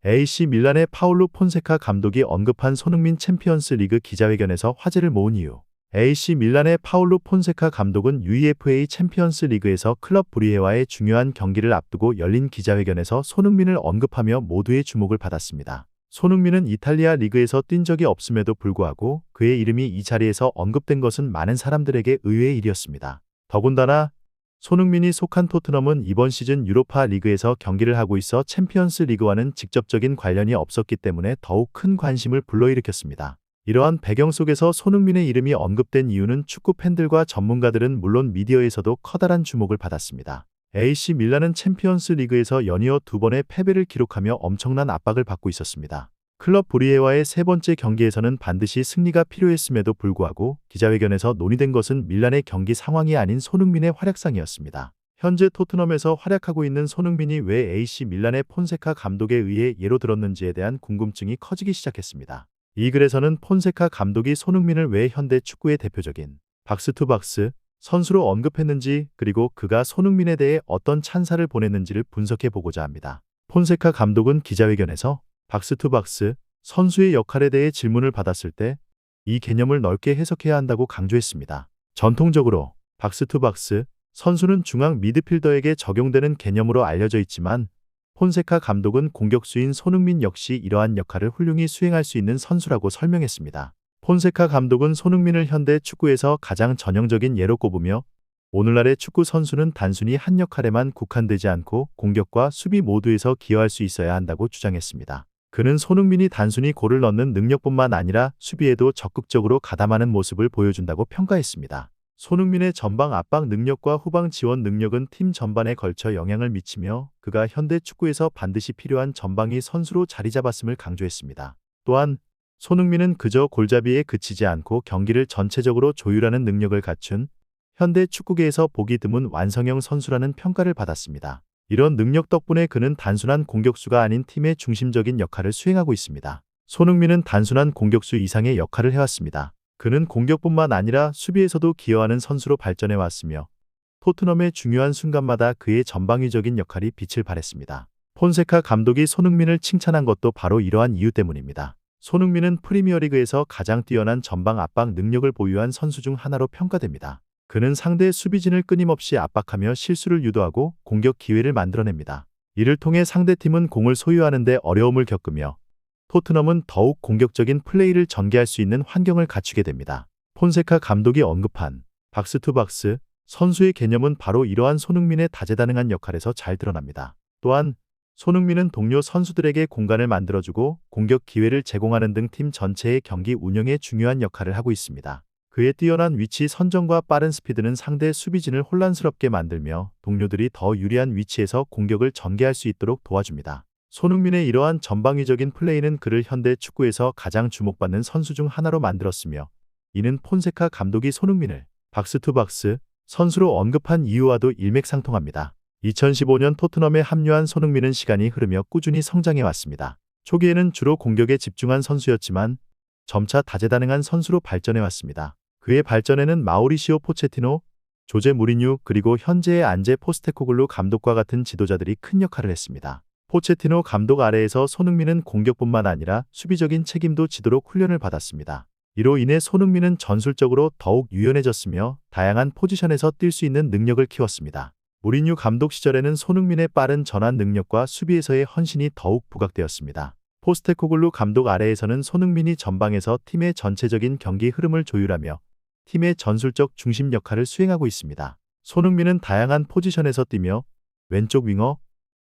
AC 밀란의 파울루 폰세카 감독이 언급한 손흥민 챔피언스 리그 기자회견에서 화제를 모은 이유. AC 밀란의 파울루 폰세카 감독은 UEFA 챔피언스 리그에서 클럽 브리헤와의 중요한 경기를 앞두고 열린 기자회견에서 손흥민을 언급하며 모두의 주목을 받았습니다. 손흥민은 이탈리아 리그에서 뛴 적이 없음에도 불구하고 그의 이름이 이 자리에서 언급된 것은 많은 사람들에게 의외의 일이었습니다. 더군다나 손흥민이 속한 토트넘은 이번 시즌 유로파 리그에서 경기를 하고 있어 챔피언스 리그와는 직접적인 관련이 없었기 때문에 더욱 큰 관심을 불러일으켰습니다. 이러한 배경 속에서 손흥민의 이름이 언급된 이유는 축구 팬들과 전문가들은 물론 미디어에서도 커다란 주목을 받았습니다. AC 밀란은 챔피언스 리그에서 연이어 2번의 패배를 기록하며 엄청난 압박을 받고 있었습니다. 클럽 브리헤와의 세 번째 경기에서는 반드시 승리가 필요했음에도 불구하고 기자회견에서 논의된 것은 밀란의 경기 상황이 아닌 손흥민의 활약상이었습니다. 현재 토트넘에서 활약하고 있는 손흥민이 왜 AC 밀란의 폰세카 감독에 의해 예로 들었는지에 대한 궁금증이 커지기 시작했습니다. 이 글에서는 폰세카 감독이 손흥민을 왜 현대 축구의 대표적인 박스투박스 선수로 언급했는지 그리고 그가 손흥민에 대해 어떤 찬사를 보냈는지를 분석해 보고자 합니다. 폰세카 감독은 기자회견에서 박스투박스 선수의 역할에 대해 질문을 받았을 때 이 개념을 넓게 해석해야 한다고 강조했습니다. 전통적으로 박스투박스 선수는 중앙 미드필더에게 적용되는 개념으로 알려져 있지만 폰세카 감독은 공격수인 손흥민 역시 이러한 역할을 훌륭히 수행할 수 있는 선수라고 설명했습니다. 폰세카 감독은 손흥민을 현대 축구에서 가장 전형적인 예로 꼽으며 오늘날의 축구 선수는 단순히 한 역할에만 국한되지 않고 공격과 수비 모두에서 기여할 수 있어야 한다고 주장했습니다. 그는 손흥민이 단순히 골을 넣는 능력뿐만 아니라 수비에도 적극적으로 가담하는 모습을 보여준다고 평가했습니다. 손흥민의 전방 압박 능력과 후방 지원 능력은 팀 전반에 걸쳐 영향을 미치며 그가 현대 축구에서 반드시 필요한 전방위 선수로 자리 잡았음을 강조했습니다. 또한 손흥민은 그저 골잡이에 그치지 않고 경기를 전체적으로 조율하는 능력을 갖춘 현대 축구계에서 보기 드문 완성형 선수라는 평가를 받았습니다. 이런 능력 덕분에 그는 단순한 공격수가 아닌 팀의 중심적인 역할을 수행하고 있습니다. 손흥민은 단순한 공격수 이상의 역할을 해왔습니다. 그는 공격뿐만 아니라 수비에서도 기여하는 선수로 발전해왔으며 토트넘의 중요한 순간마다 그의 전방위적인 역할이 빛을 발했습니다. 폰세카 감독이 손흥민을 칭찬한 것도 바로 이러한 이유 때문입니다. 손흥민은 프리미어리그에서 가장 뛰어난 전방 압박 능력을 보유한 선수 중 하나로 평가됩니다. 그는 상대 수비진을 끊임없이 압박하며 실수를 유도하고 공격 기회를 만들어냅니다. 이를 통해 상대팀은 공을 소유하는 데 어려움을 겪으며 토트넘은 더욱 공격적인 플레이를 전개할 수 있는 환경을 갖추게 됩니다. 폰세카 감독이 언급한 박스투박스 선수의 개념은 바로 이러한 손흥민의 다재다능한 역할에서 잘 드러납니다. 또한 손흥민은 동료 선수들에게 공간을 만들어주고 공격 기회를 제공하는 등 팀 전체의 경기 운영에 중요한 역할을 하고 있습니다. 그의 뛰어난 위치 선정과 빠른 스피드는 상대 수비진을 혼란스럽게 만들며 동료들이 더 유리한 위치에서 공격을 전개할 수 있도록 도와줍니다. 손흥민의 이러한 전방위적인 플레이는 그를 현대 축구에서 가장 주목받는 선수 중 하나로 만들었으며 이는 폰세카 감독이 손흥민을 박스투박스 선수로 언급한 이유와도 일맥상통합니다. 2015년 토트넘에 합류한 손흥민은 시간이 흐르며 꾸준히 성장해왔습니다. 초기에는 주로 공격에 집중한 선수였지만 점차 다재다능한 선수로 발전해왔습니다. 그의 발전에는 마우리시오 포체티노, 조제 무리뉴 그리고 현재의 안제 포스테코글루 감독과 같은 지도자들이 큰 역할을 했습니다. 포체티노 감독 아래에서 손흥민은 공격뿐만 아니라 수비적인 책임도 지도록 훈련을 받았습니다. 이로 인해 손흥민은 전술적으로 더욱 유연해졌으며 다양한 포지션에서 뛸 수 있는 능력을 키웠습니다. 무리뉴 감독 시절에는 손흥민의 빠른 전환 능력과 수비에서의 헌신이 더욱 부각되었습니다. 포스테코글루 감독 아래에서는 손흥민이 전방에서 팀의 전체적인 경기 흐름을 조율하며 팀의 전술적 중심 역할을 수행하고 있습니다. 손흥민은 다양한 포지션에서 뛰며 왼쪽 윙어,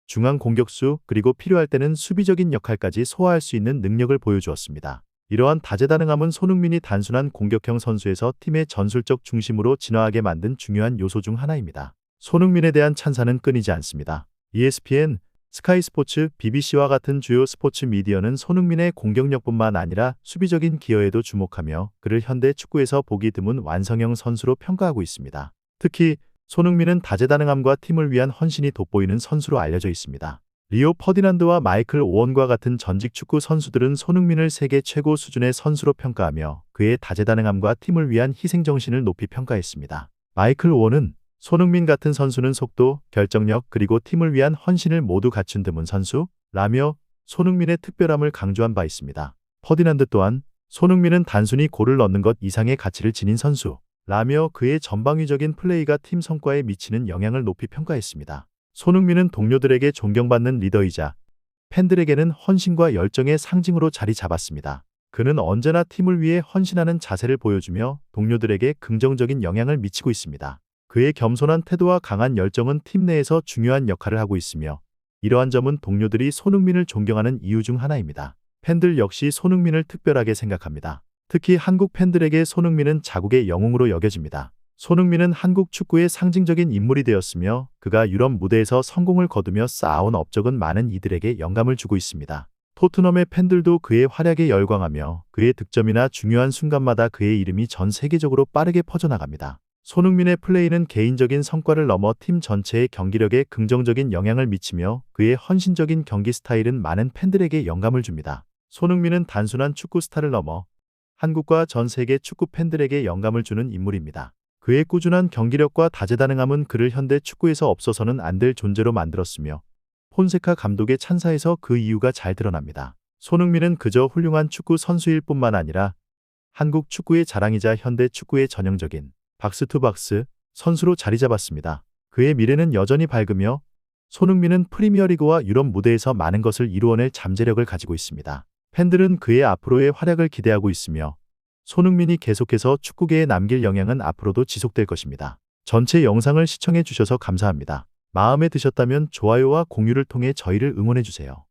중앙 공격수 그리고 필요할 때는 수비적인 역할까지 소화할 수 있는 능력을 보여주었습니다. 이러한 다재다능함은 손흥민이 단순한 공격형 선수에서 팀의 전술적 중심으로 진화하게 만든 중요한 요소 중 하나입니다. 손흥민에 대한 찬사는 끊이지 않습니다. ESPN, 스카이 스포츠, BBC와 같은 주요 스포츠 미디어는 손흥민의 공격력뿐만 아니라 수비적인 기여에도 주목하며 그를 현대 축구에서 보기 드문 완성형 선수로 평가하고 있습니다. 특히 손흥민은 다재다능함과 팀을 위한 헌신이 돋보이는 선수로 알려져 있습니다. 리오 퍼디난드와 마이클 오원과 같은 전직 축구 선수들은 손흥민을 세계 최고 수준의 선수로 평가하며 그의 다재다능함과 팀을 위한 희생정신을 높이 평가했습니다. 마이클 오원은 손흥민 같은 선수는 속도, 결정력 그리고 팀을 위한 헌신을 모두 갖춘 드문 선수라며 손흥민의 특별함을 강조한 바 있습니다. 퍼디난드 또한 손흥민은 단순히 골을 넣는 것 이상의 가치를 지닌 선수라며 그의 전방위적인 플레이가 팀 성과에 미치는 영향을 높이 평가했습니다. 손흥민은 동료들에게 존경받는 리더이자 팬들에게는 헌신과 열정의 상징으로 자리 잡았습니다. 그는 언제나 팀을 위해 헌신하는 자세를 보여주며 동료들에게 긍정적인 영향을 미치고 있습니다. 그의 겸손한 태도와 강한 열정은 팀 내에서 중요한 역할을 하고 있으며 이러한 점은 동료들이 손흥민을 존경하는 이유 중 하나입니다. 팬들 역시 손흥민을 특별하게 생각합니다. 특히 한국 팬들에게 손흥민은 자국의 영웅으로 여겨집니다. 손흥민은 한국 축구의 상징적인 인물이 되었으며 그가 유럽 무대에서 성공을 거두며 쌓아온 업적은 많은 이들에게 영감을 주고 있습니다. 토트넘의 팬들도 그의 활약에 열광하며 그의 득점이나 중요한 순간마다 그의 이름이 전 세계적으로 빠르게 퍼져나갑니다. 손흥민의 플레이는 개인적인 성과를 넘어 팀 전체의 경기력에 긍정적인 영향을 미치며 그의 헌신적인 경기 스타일은 많은 팬들에게 영감을 줍니다. 손흥민은 단순한 축구 스타를 넘어 한국과 전 세계 축구 팬들에게 영감을 주는 인물입니다. 그의 꾸준한 경기력과 다재다능함은 그를 현대 축구에서 없어서는 안 될 존재로 만들었으며 폰세카 감독의 찬사에서 그 이유가 잘 드러납니다. 손흥민은 그저 훌륭한 축구 선수일 뿐만 아니라 한국 축구의 자랑이자 현대 축구의 전형적인 박스투박스 선수로 자리 잡았습니다. 그의 미래는 여전히 밝으며 손흥민은 프리미어리그와 유럽 무대에서 많은 것을 이루어낼 잠재력을 가지고 있습니다. 팬들은 그의 앞으로의 활약을 기대하고 있으며 손흥민이 계속해서 축구계에 남길 영향은 앞으로도 지속될 것입니다. 전체 영상을 시청해 주셔서 감사합니다. 마음에 드셨다면 좋아요와 공유를 통해 저희를 응원해 주세요.